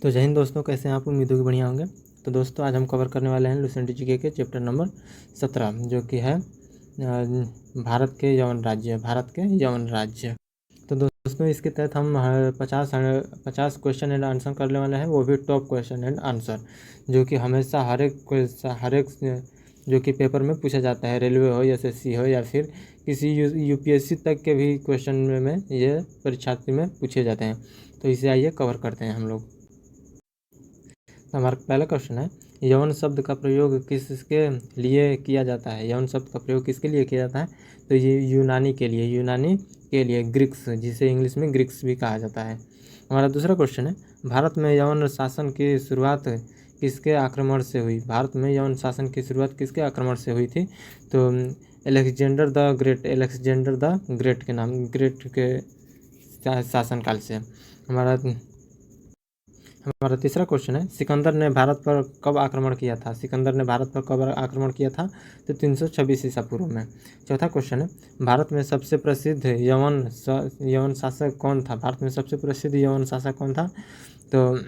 तो जय हिंद दोस्तों, कैसे हैं आप? उम्मीद होगी बढ़िया होंगे। तो दोस्तों आज हम कवर करने वाले हैं लुसेंट जीके के चैप्टर नंबर 17 जो कि है भारत के यवन राज्य। तो दोस्तों इसके तहत हम 50 क्वेश्चन एंड आंसर करने वाले हैं, वो भी टॉप क्वेश्चन एंड आंसर, जो कि हमेशा हर एक जो कि पेपर में पूछा जाता है, रेलवे हो, एसएससी हो, या फिर किसी यूपीएससी तक के भी क्वेश्चन में ये परीक्षार्थी में पूछे जाते हैं। तो इसे आइए कवर करते हैं हम लोग। हमारा पहला क्वेश्चन है, यवन शब्द का प्रयोग किसके लिए किया जाता है? यवन शब्द का प्रयोग किसके लिए किया जाता है? तो ये यूनानी के लिए ग्रीक्स, जिसे इंग्लिश में ग्रीक्स भी कहा जाता है। हमारा दूसरा क्वेश्चन है, भारत में यवन शासन की शुरुआत किसके आक्रमण से हुई? भारत में यवन शासन की शुरुआत किसके आक्रमण से हुई थी? तो अलेक्जेंडर द ग्रेट के शासनकाल से। हमारा तीसरा क्वेश्चन है, सिकंदर ने भारत पर कब आक्रमण किया था? तो 326 ईसा पूर्व में। चौथा क्वेश्चन है, भारत में सबसे प्रसिद्ध यवन शासक कौन था? तो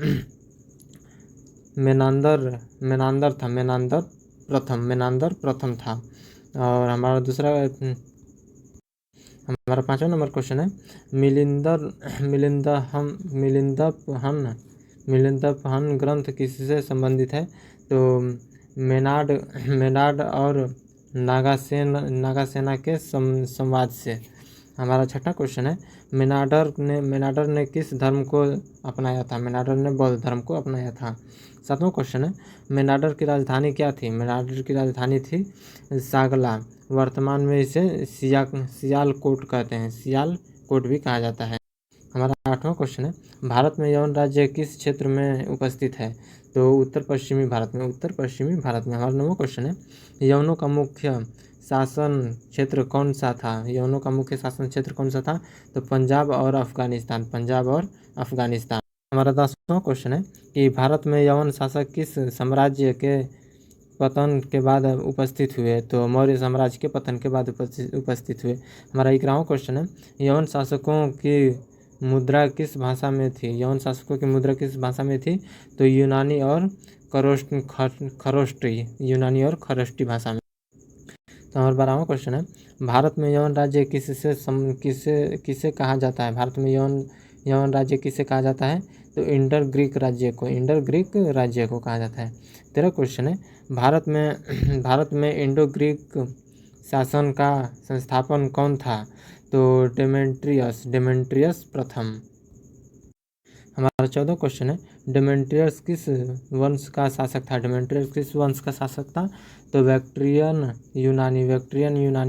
मेनांदर प्रथम था। और हमारा पांचवा नंबर क्वेश्चन है, मिलिंदपहन ग्रंथ किससे संबंधित है? तो मेनाड और नागासेना के संवाद से। हमारा छठा क्वेश्चन है, मेनाडर ने किस धर्म को अपनाया था? मेनाडर ने बौद्ध धर्म को अपनाया था। सातवां क्वेश्चन है, मेनाडर की राजधानी क्या थी? मेनाडर की राजधानी थी सागला, वर्तमान में इसे सियालकोट कहते हैं, सियालकोट भी कहा जाता है। हमारा आठवां क्वेश्चन है, भारत में यवन राज्य किस क्षेत्र में उपस्थित है? तो उत्तर पश्चिमी भारत में। हमारा नौवां क्वेश्चन है, यवनों का मुख्य शासन क्षेत्र कौन सा था? तो पंजाब और अफगानिस्तान। हमारा 10वां क्वेश्चन है कि भारत में यवन शासक किस साम्राज्य के पतन के बाद उपस्थित हुए? तो मौर्य साम्राज्य के पतन के बाद उपस्थित हुए। हमारा 11वां क्वेश्चन है, यवन शासकों की मुद्रा किस भाषा में थी? तो यूनानी और खरोष्टी भाषा में। तो हमारा 12वां क्वेश्चन है, भारत में यवन राज्य किसे कहा जाता है? यवन राज्य किसे कहा जाता है? तो इंडर ग्रीक राज्य को कहा जाता है। 13वां क्वेश्चन है, भारत में इंडो ग्रीक शासन का संस्थापन कौन था? तो डेमेट्रियस प्रथम। हमारा 14वां क्वेश्चन है, डेमेट्रियस किस वंश का शासक था? तो बैक्ट्रियन यूनानी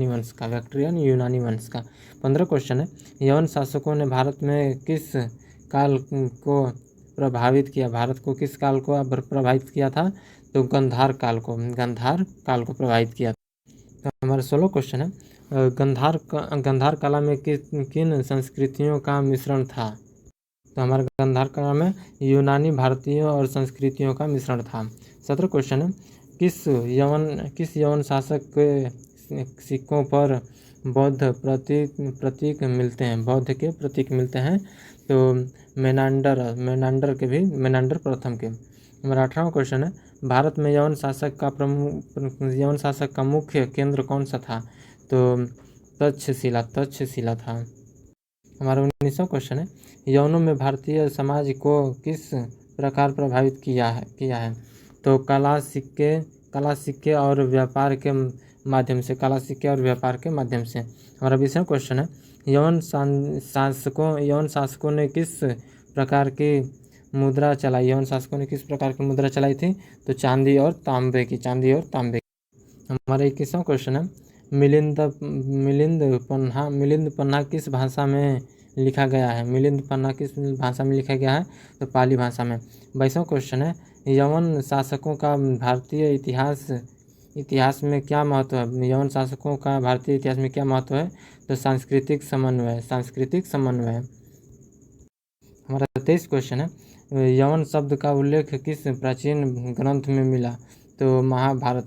वंश का। 15वां क्वेश्चन है, यवन शासकों ने भारत में किस काल को प्रभावित किया था? तो गंधार काल को प्रभावित किया था। तो हमारा 16वां क्वेश्चन है, गंधार काला में किन संस्कृतियों का मिश्रण था? तो हमारे गंधार काल में यूनानी, भारतीय और संस्कृतियों का मिश्रण था। 17वां क्वेश्चन है, किस यवन शासक के सिक्कों पर बौद्ध प्रतीक मिलते हैं? तो मेनांडर प्रथम के। हमारा 18वां क्वेश्चन है, भारत में यवन शासक का मुख्य केंद्र कौन सा था? तो तक्षशिला था। हमारा 19वां क्वेश्चन है, यवनों में भारतीय समाज को किस प्रकार प्रभावित किया है? तो कला, सिक्के और व्यापार के माध्यम से। हमारा 20वां क्वेश्चन है, यवन शासकों ने किस प्रकार की मुद्रा चलाई थी? तो चांदी और तांबे की। हमारा 21वां क्वेश्चन है, मिलिंद पन्ना किस भाषा में लिखा गया है? तो पाली भाषा में। 22वां क्वेश्चन है, यवन शासकों का भारतीय इतिहास में क्या महत्व है? तो सांस्कृतिक समन्वय। हमारा 23वां क्वेश्चन है, यवन शब्द का उल्लेख किस प्राचीन ग्रंथ में मिला? तो महाभारत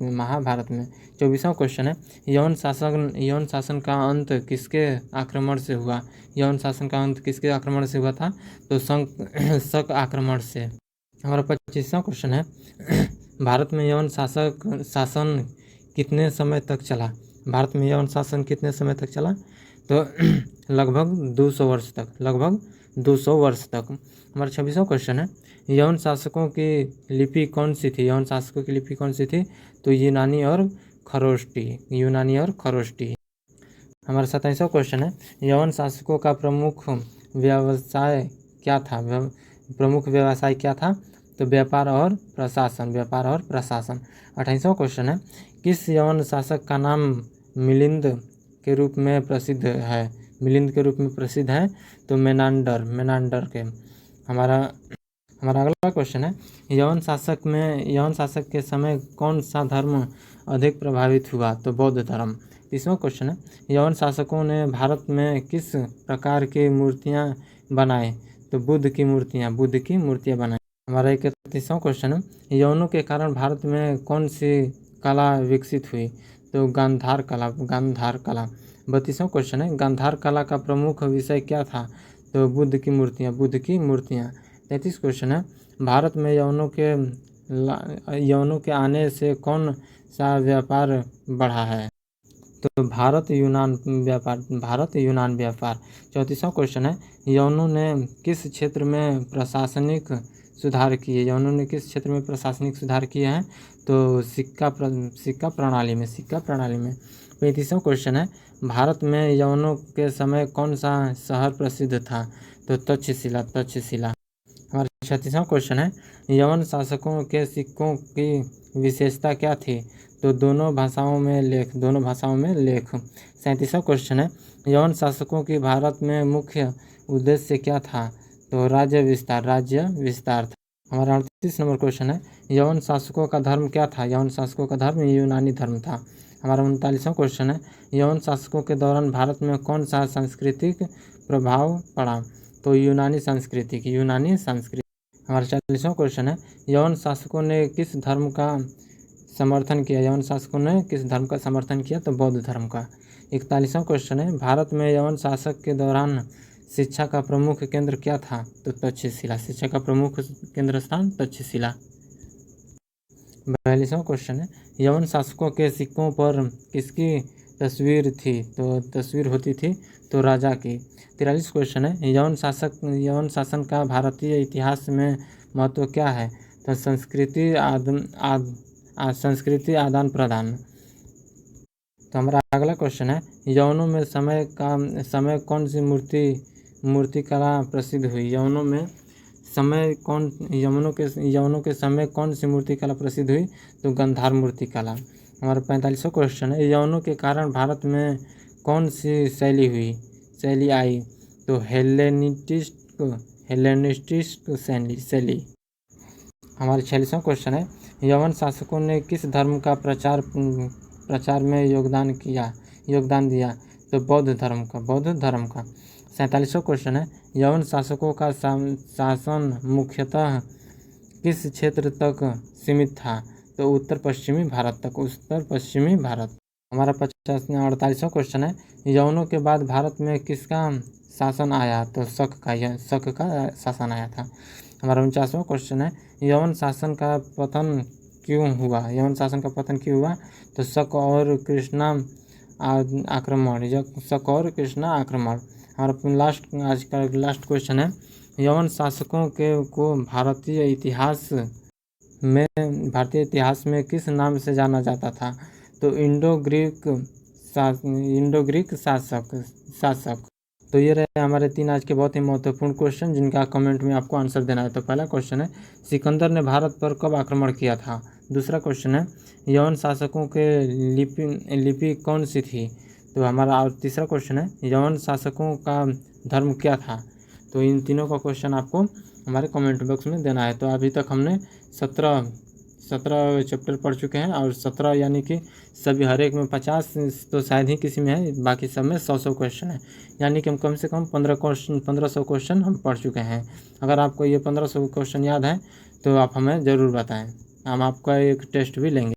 में। 24वां क्वेश्चन है, यवन शासन का अंत किसके आक्रमण से हुआ था? तो शक आक्रमण से। हमारा 25वां क्वेश्चन है भारत में यवन शासन कितने समय तक चला। भारत में यवन शासन कितने समय तक चला, तो लगभग 200 वर्ष तक, लगभग 200 वर्ष तक। हमारा 26वां क्वेश्चन है यवन शासकों की लिपि कौन सी थी। यवन शासकों की लिपि कौन सी थी, तो यूनानी और खरोष्टी, यूनानी और खरोष्टी। हमारा 27वां क्वेश्चन है यवन शासकों का प्रमुख व्यवसाय क्या था। प्रमुख व्यवसाय क्या था, तो व्यापार और प्रशासन, व्यापार और प्रशासन। 28वां क्वेश्चन है किस यवन शासक का नाम मिलिंद के रूप में प्रसिद्ध है। मिलिंद के रूप में प्रसिद्ध है, तो मेनांडर, मेनांडर के। हमारा अगला क्वेश्चन है यवन शासक के समय कौन सा धर्म अधिक प्रभावित हुआ, तो बौद्ध धर्म। 30वां क्वेश्चन है यवन शासकों ने भारत में किस प्रकार की मूर्तियां बनाए, तो बुद्ध की मूर्तियां बनाई। हमारा 31वां क्वेश्चन है यवनों के कारण भारत में कौन सी कला विकसित हुई, तो गांधार कला, गांधार कला। 32वां क्वेश्चन है गांधार कला का प्रमुख विषय क्या था, तो बुद्ध की मूर्तियां। 33 क्वेश्चन है भारत में यवनों के आने से कौन सा व्यापार बढ़ा है, तो भारत यूनान व्यापार। 34वां क्वेश्चन है यवनों ने किस क्षेत्र में प्रशासनिक सुधार किए। यवनों ने किस क्षेत्र में प्रशासनिक सुधार किए हैं, तो सिक्का प्रणाली में। 35वां क्वेश्चन है भारत में यवनों के समय कौन सा शहर प्रसिद्ध था, तो तक्षशिला। हमारा 36वां क्वेश्चन है यवन शासकों के सिक्कों की विशेषता क्या थी, तो दोनों भाषाओं में लेख। 37वां क्वेश्चन है यवन शासकों की भारत में मुख्य उद्देश्य क्या था, तो राज्य विस्तार था। हमारा 38 नंबर क्वेश्चन है यवन शासकों का धर्म क्या था। यवन शासकों का धर्म यूनानी धर्म था। हमारा 39वां क्वेश्चन है यवन शासकों के दौरान भारत में कौन सा सांस्कृतिक प्रभाव पड़ा, तो यूनानी संस्कृति। हमारा 40वां क्वेश्चन है यवन शासकों ने किस धर्म का समर्थन किया, तो बौद्ध धर्म का। 41वां क्वेश्चन है भारत में यवन शासक के दौरान शिक्षा का प्रमुख केंद्र क्या था, तो तक्षशिला। शिक्षा का प्रमुख केंद्र स्थान तक्षशिला। 42वां क्वेश्चन है यवन शासकों के सिक्कों पर किसकी तस्वीर थी, तो तस्वीर होती थी तो राजा की। 43 क्वेश्चन है यवन शासन का भारतीय इतिहास में महत्व क्या है, तो संस्कृति आदान प्रदान। तो हमारा अगला क्वेश्चन है यवनों में समय कौन सी मूर्तिकला प्रसिद्ध हुई। यवनों के समय कौन सी मूर्तिकला प्रसिद्ध हुई, तो गांधार मूर्तिकला। हमारा 45वां क्वेश्चन है यवनों के कारण भारत में कौन सी शैली आई, तो हेलेनिस्टिक शैली। हमारा 46वां क्वेश्चन है यवन शासकों ने किस धर्म का प्रचार में योगदान दिया, तो बौद्ध धर्म का। 47वां क्वेश्चन है यवन शासकों का शासन मुख्यतः किस क्षेत्र तक सीमित था, तो उत्तर पश्चिमी भारत। हमारा 48वां क्वेश्चन है यवनों के बाद भारत में किसका शासन आया, तो शक का शासन आया था। हमारा 49वां क्वेश्चन है यवन शासन का पतन क्यों हुआ। तो शक और कृष्णा आक्रमण। हमारा आज का लास्ट क्वेश्चन है यवन शासकों को भारतीय इतिहास में किस नाम से जाना जाता था, तो इंडो ग्रीक शासक। तो ये रहे हमारे 3 आज के बहुत ही महत्वपूर्ण क्वेश्चन जिनका कमेंट में आपको आंसर देना है। तो पहला क्वेश्चन है सिकंदर ने भारत पर कब आक्रमण किया था। दूसरा क्वेश्चन है यवन शासकों के लिपि कौन सी थी। तो हमारा और तीसरा क्वेश्चन है यवन शासकों का धर्म क्या था। तो इन तीनों का क्वेश्चन आपको हमारे कमेंट बॉक्स में देना है। तो अभी तक हमने 17 चैप्टर पढ़ चुके हैं और 17 यानी कि सभी हर एक में 50 तो शायद ही किसी में है, बाकी सब में 100 क्वेश्चन है, यानी कि हम कम से कम 1500 क्वेश्चन हम पढ़ चुके हैं। अगर आपको ये 1500 क्वेश्चन याद है तो आप हमें ज़रूर बताएं, हम आपका एक टेस्ट भी लेंगे।